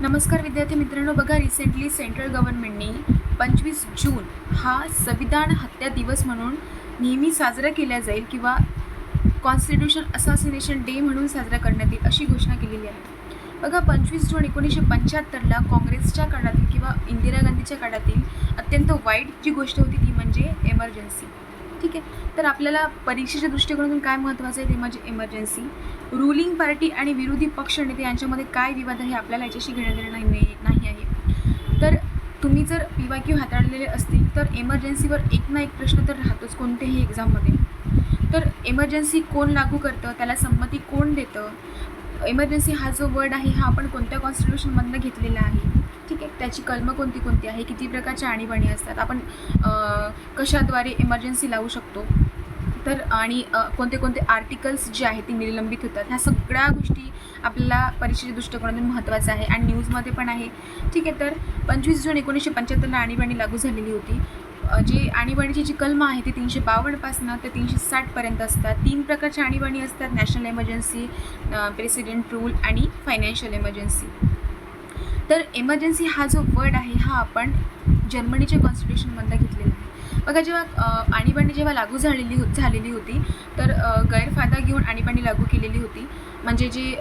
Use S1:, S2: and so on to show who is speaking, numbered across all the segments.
S1: नमस्कार विद्यार्थी मित्रांनो, बघा रिसेंटली सेंट्रल गव्हर्नमेंटने 25 जून हा संविधान हत्या दिवस म्हणून नेहमी साजरा केला जाईल किंवा कॉन्स्टिट्यूशन असासिनेशन डे म्हणून साजरा करण्यात येईल अशी घोषणा केलेली आहे. बघा 25 जून 1975ला काँग्रेसच्या काळातील किंवा इंदिरा गांधीच्या काळातील अत्यंत वाईट जी गोष्ट होती ती म्हणजे एमर्जन्सी. ठीक आहे, तर आपल्याला परीक्षेच्या दृष्टिकोनातून काय महत्त्वाचं आहे ते म्हणजे एमर्जन्सी. रुलिंग पार्टी आणि विरोधी पक्ष नेते यांच्यामध्ये काय विवाद आहे आपल्याला याच्याशी घेणं देणं नाही आहे. तर तुम्ही जर PYQ हाताळलेले असतील तर एमर्जन्सीवर एक ना एक प्रश्न तर राहतोच कोणत्याही एक्झाममध्ये. तर एमर्जन्सी कोण लागू करतं, त्याला संमती कोण देतं, एमर्जन्सी हा जो वर्ड आहे हा आपण कोणत्या कॉन्स्टिट्यूशनमधनं घेतलेला आहे, ठीक आहे, त्याची कलमं कोणती कोणती आहे, किती प्रकारच्या आणीबाणी असतात, आपण कशाद्वारे एमर्जन्सी लावू शकतो, तर आणि कोणते कोणते आर्टिकल्स जे आहेत ते निलंबित होतात, ह्या सगळ्या गोष्टी आपल्याला परीक्षेच्या दृष्टिकोनातून महत्त्वाचं आहे आणि न्यूजमध्ये पण आहे. ठीक आहे, तर 25 जून 1975ला आणीबाणी लागू झालेली होती. जी आणीबाणीची जी कलमं आहे ती 352 पासून ते 360 पर्यंत असतात. 3 प्रकारच्या आणीबाणी असतात: नॅशनल एमर्जन्सी, प्रेसिडेंट रूल आणि फायनान्शियल एमर्जन्सी. तर एमर्जन्सी हा जो वर्ड आहे हा आपण जर्मनीच्या कॉन्स्टिट्यूशनमधला घेतलेला आहे. बघा, जेव्हा आणीबाणी जेव्हा लागू झालेली होती तर गैरफायदा घेऊन आणीबाणी लागू केलेली होती. म्हणजे जे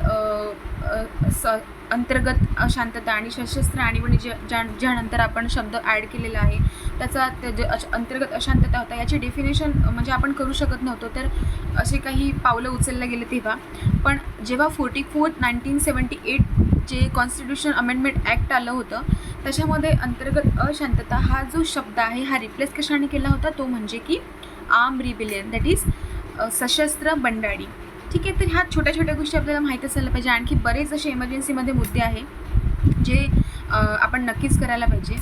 S1: अंतर्गत अशांतता आणि सशस्त्र आणीबाणी ज्यानंतर आपण शब्द ॲड केलेला आहे त्याचा जे अंतर्गत अशांतता होता याचे डेफिनेशन म्हणजे आपण करू शकत नव्हतो. तर असे काही पावलं उचलले गेले तेव्हा. पण जेव्हा 44 1978 जे कॉन्स्टिट्यूशन अमेंडमेंट ॲक्ट आलं होतं त्याच्यामध्ये अंतर्गत अशांतता हा जो शब्द आहे हा रिप्लेस कशाने केला होता, तो म्हणजे की आर्म रिबेलियन, दॅट इज सशस्त्र बंडाळी. ठीक आहे, तर ह्या छोट्या छोट्या गोष्टी आपल्याला माहीत असायला पाहिजे. आणखी बरेच असे एमर्जन्सीमध्ये मुद्दे आहे जे आपण नक्कीच करायला पाहिजे.